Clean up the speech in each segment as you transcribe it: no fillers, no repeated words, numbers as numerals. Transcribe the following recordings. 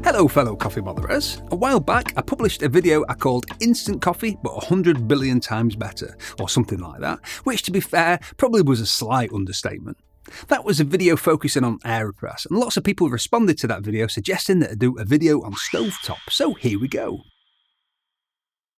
Hello fellow coffee botherers. A while back I published a video I called Instant Coffee but 100 billion times better, or something like that, which to be fair probably was a slight understatement. That was a video focusing on AeroPress, and lots of people responded to that video suggesting that I do a video on stovetop, so here we go.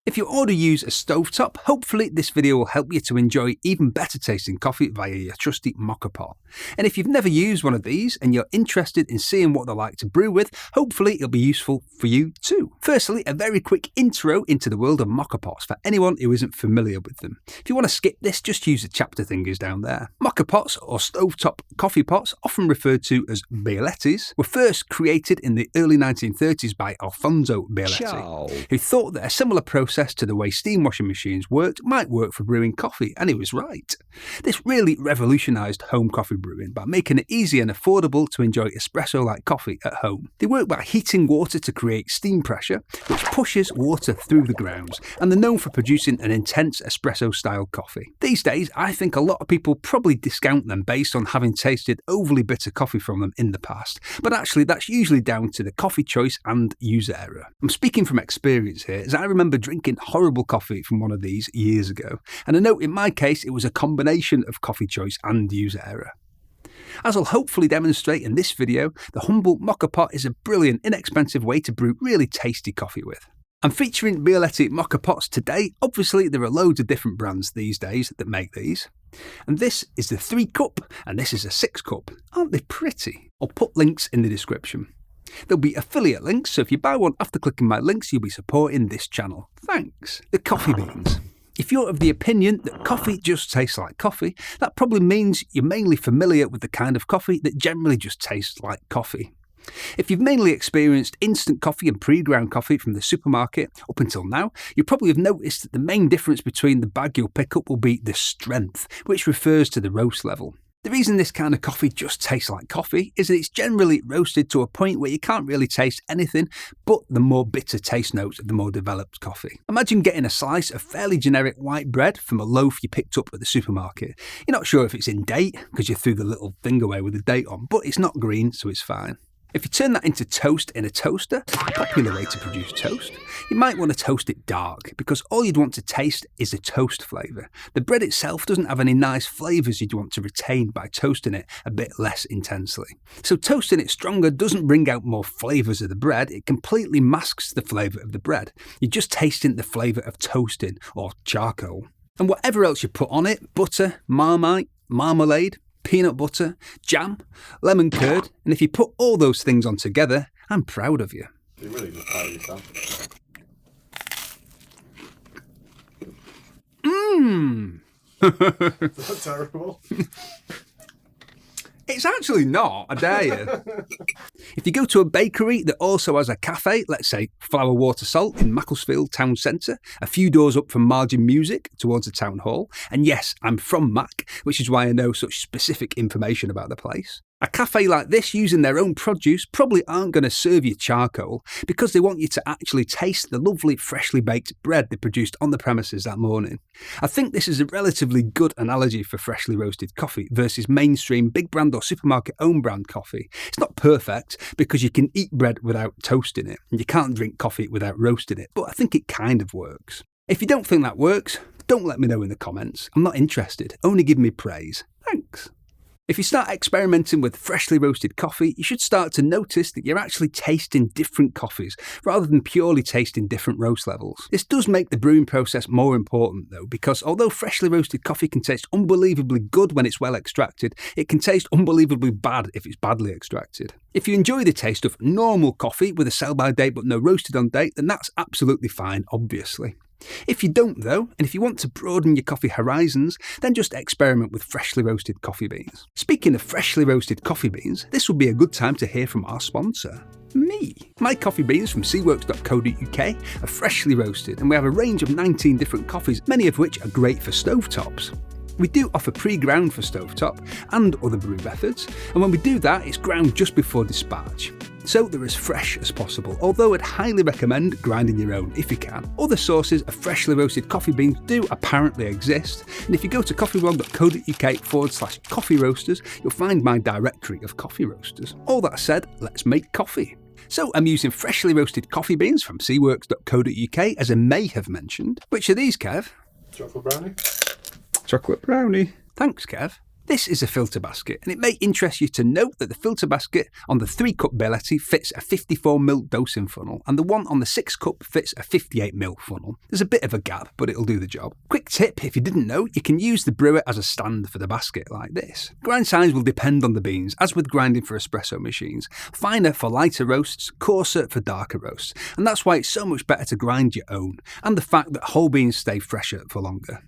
If you already use a stovetop, hopefully this video will help you to enjoy even better tasting coffee via your trusty Moka pot. And if you've never used one of these and you're interested in seeing what they're like to brew with, hopefully it'll be useful for you too. Firstly, a very quick intro into the world of Moka pots for anyone who isn't familiar with them. If you want to skip this, just use the chapter thingies down there. Moka pots, or stovetop coffee pots, often referred to as palates, were first created in the early 1930s by Alfonso Bialetti, who thought that a similar process to the way steam washing machines worked might work for brewing coffee, and he was right. This really revolutionised home coffee brewing by making it easy and affordable to enjoy espresso-like coffee at home. They work by heating water to create steam pressure, which pushes water through the grounds, and they're known for producing an intense espresso-style coffee. These days, I think a lot of people probably discount them based on having tasted overly bitter coffee from them in the past, but actually that's usually down to the coffee choice and user error. I'm speaking from experience here, as I remember drinking horrible coffee from one of these years ago, and I know in my case it was a combination of coffee choice and user error. As I'll hopefully demonstrate in this video, the humble Moka pot is a brilliant, inexpensive way to brew really tasty coffee with. I'm featuring Bialetti Moka pots today. Obviously there are loads of different brands these days that make these. And this is the 3 cup and this is a 6 cup. Aren't they pretty? I'll put links in the description. There'll be affiliate links, so if you buy one after clicking my links, you'll be supporting this channel. Thanks. The coffee beans. If you're of the opinion that coffee just tastes like coffee, that probably means you're mainly familiar with the kind of coffee that generally just tastes like coffee. If you've mainly experienced instant coffee and pre-ground coffee from the supermarket up until now, you probably have noticed that the main difference between the bag you'll pick up will be the strength, which refers to the roast level. The reason this kind of coffee just tastes like coffee is that it's generally roasted to a point where you can't really taste anything but the more bitter taste notes of the more developed coffee. Imagine getting a slice of fairly generic white bread from a loaf you picked up at the supermarket. You're not sure if it's in date because you threw the little thing away with the date on, but it's not green, so it's fine. If you turn that into toast in a toaster, a popular way to produce toast, you might want to toast it dark because all you'd want to taste is the toast flavour. The bread itself doesn't have any nice flavours you'd want to retain by toasting it a bit less intensely. So toasting it stronger doesn't bring out more flavours of the bread, it completely masks the flavour of the bread. You're just tasting the flavour of toasting or charcoal. And whatever else you put on it, butter, marmite, marmalade, peanut butter, jam, lemon curd, and if you put all those things on together, I'm proud of you. You're really just proud of yourself. Is that terrible? It's actually not, I dare you. If you go to a bakery that also has a cafe, let's say Flour Water Salt in Macclesfield Town Centre, a few doors up from Margin Music towards the town hall, and yes, I'm from Mac, which is why I know such specific information about the place. A cafe like this using their own produce probably aren't going to serve you charcoal because they want you to actually taste the lovely freshly baked bread they produced on the premises that morning. I think this is a relatively good analogy for freshly roasted coffee versus mainstream big brand or supermarket own brand coffee. It's not perfect because you can eat bread without toasting it and you can't drink coffee without roasting it, but I think it kind of works. If you don't think that works, don't let me know in the comments. I'm not interested. Only give me praise. Thanks. If you start experimenting with freshly roasted coffee, you should start to notice that you're actually tasting different coffees rather than purely tasting different roast levels. This does make the brewing process more important though, because although freshly roasted coffee can taste unbelievably good when it's well extracted, it can taste unbelievably bad if it's badly extracted. If you enjoy the taste of normal coffee with a sell-by date but no roasted on date, then that's absolutely fine, obviously. If you don't though, and if you want to broaden your coffee horizons, then just experiment with freshly roasted coffee beans. Speaking of freshly roasted coffee beans, this would be a good time to hear from our sponsor, me. My coffee beans from seaworks.co.uk are freshly roasted, and we have a range of 19 different coffees, many of which are great for stovetops. We do offer pre-ground for stovetop and other brew methods, and when we do that, it's ground just before dispatch. So they're as fresh as possible, although I'd highly recommend grinding your own if you can. Other sources of freshly roasted coffee beans do apparently exist, and if you go to coffeewrong.co.uk/coffee roasters, you'll find my directory of coffee roasters. All that said, let's make coffee. So I'm using freshly roasted coffee beans from seaworks.co.uk, as I may have mentioned. Which are these, Kev? Chocolate brownie. Chocolate brownie. Thanks, Kev. This is a filter basket, and it may interest you to note that the filter basket on the 3-cup Belletti fits a 54ml dosing funnel, and the one on the 6-cup fits a 58ml funnel. There's a bit of a gap, but it'll do the job. Quick tip, if you didn't know, you can use the brewer as a stand for the basket like this. Grind size will depend on the beans, as with grinding for espresso machines. Finer for lighter roasts, coarser for darker roasts, and that's why it's so much better to grind your own, and the fact that whole beans stay fresher for longer.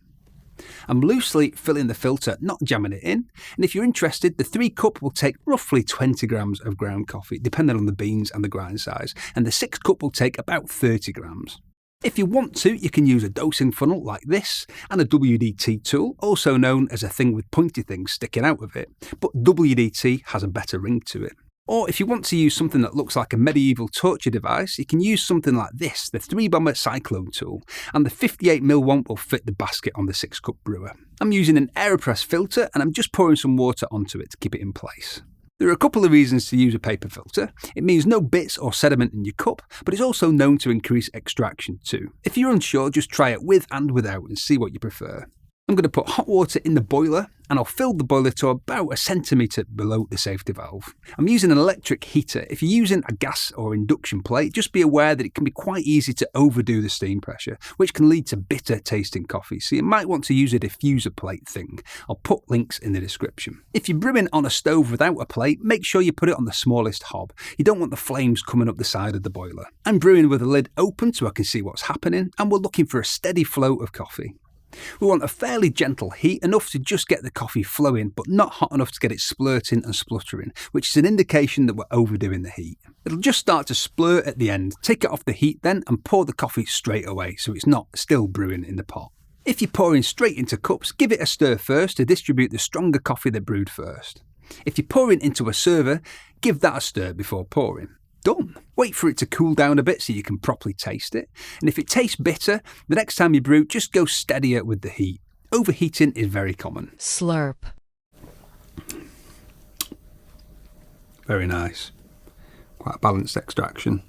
I'm loosely filling the filter, not jamming it in, and if you're interested, the 3-cup will take roughly 20 grams of ground coffee, depending on the beans and the grind size, and the 6-cup will take about 30 grams. If you want to, you can use a dosing funnel like this, and a WDT tool, also known as a thing with pointy things sticking out of it, but WDT has a better ring to it. Or if you want to use something that looks like a medieval torture device, you can use something like this, the 3-bomber cyclone tool, and the 58ml one will fit the basket on the 6-cup brewer. I'm using an AeroPress filter, and I'm just pouring some water onto it to keep it in place. There are a couple of reasons to use a paper filter. It means no bits or sediment in your cup, but it's also known to increase extraction too. If you're unsure, just try it with and without and see what you prefer. I'm going to put hot water in the boiler, and I'll fill the boiler to about a centimetre below the safety valve. I'm using an electric heater. If you're using a gas or induction plate, just be aware that it can be quite easy to overdo the steam pressure, which can lead to bitter tasting coffee, so you might want to use a diffuser plate thing. I'll put links in the description. If you're brewing on a stove without a plate, make sure you put it on the smallest hob. You don't want the flames coming up the side of the boiler. I'm brewing with the lid open so I can see what's happening, and we're looking for a steady flow of coffee. We want a fairly gentle heat, enough to just get the coffee flowing, but not hot enough to get it splurting and spluttering, which is an indication that we're overdoing the heat. It'll just start to splurt at the end. Take it off the heat then and pour the coffee straight away so it's not still brewing in the pot. If you're pouring straight into cups, give it a stir first to distribute the stronger coffee that brewed first. If you're pouring into a server, give that a stir before pouring. Done. Wait for it to cool down a bit so you can properly taste it. And if it tastes bitter, the next time you brew, just go steadier with the heat. Overheating is very common. Slurp. Very nice. Quite a balanced extraction.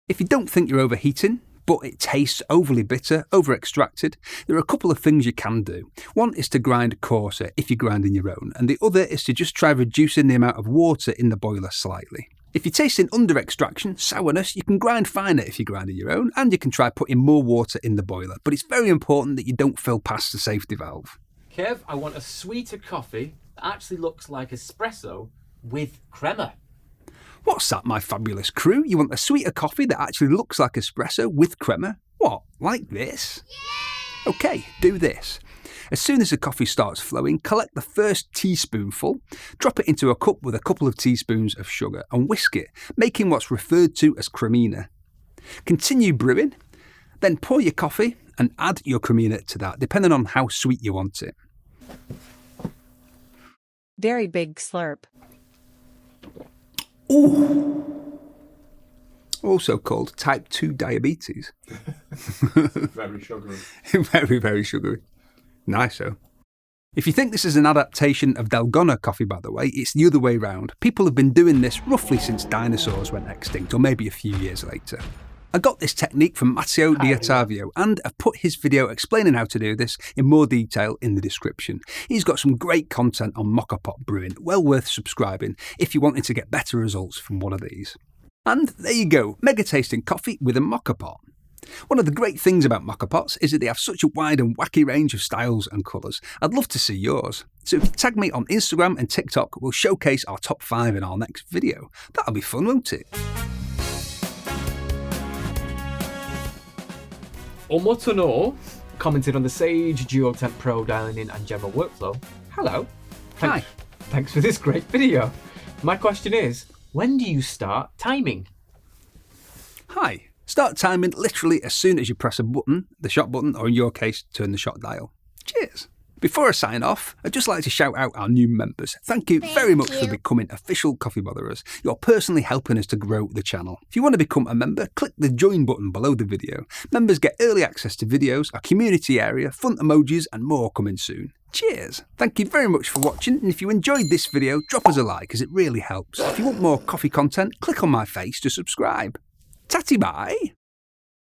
If you don't think you're overheating, but it tastes overly bitter, over-extracted, there are a couple of things you can do. One is to grind coarser if you're grinding your own, and the other is to just try reducing the amount of water in the boiler slightly. If you're tasting under-extraction, sourness, you can grind finer if you're grinding your own, and you can try putting more water in the boiler, but it's very important that you don't fill past the safety valve. Kev, I want a sweeter coffee that actually looks like espresso with crema. What's that, my fabulous crew? You want a sweeter coffee that actually looks like espresso with crema? What, like this? Yeah! OK, do this. As soon as the coffee starts flowing, collect the first teaspoonful, drop it into a cup with a couple of teaspoons of sugar and whisk it, making what's referred to as Cremina. Continue brewing, then pour your coffee and add your Cremina to that, depending on how sweet you want it. Very big slurp. Ooh! Also called type 2 diabetes. Very sugary. Very, very sugary. Nice, though. If you think this is an adaptation of Dalgona coffee, by the way, it's the other way round. People have been doing this roughly since dinosaurs went extinct, or maybe a few years later. I got this technique from Matteo D'Ottavio, and I've put his video explaining how to do this in more detail in the description. He's got some great content on Moka pot brewing, well worth subscribing if you're wanting to get better results from one of these. And there you go, mega tasting coffee with a Moka pot. One of the great things about Moka pots is that they have such a wide and wacky range of styles and colours. I'd love to see yours. So if you tag me on Instagram and TikTok, we'll showcase our top 5 in our next video. That'll be fun, won't it? Omotono commented on the Sage Duotemp Pro dialing in and Gemma workflow. Hello. Hi. Thanks for this great video. My question is, when do you start timing? Hi. Start timing literally as soon as you press a button, the shot button, or in your case, turn the shot dial. Cheers. Before I sign off, I'd just like to shout out our new members. Thank you very much for becoming official Coffee Botherers. You're personally helping us to grow the channel. If you want to become a member, click the join button below the video. Members get early access to videos, a community area, fun emojis and more coming soon. Cheers! Thank you very much for watching, and if you enjoyed this video, drop us a like as it really helps. If you want more coffee content, click on my face to subscribe. Tatty Bye!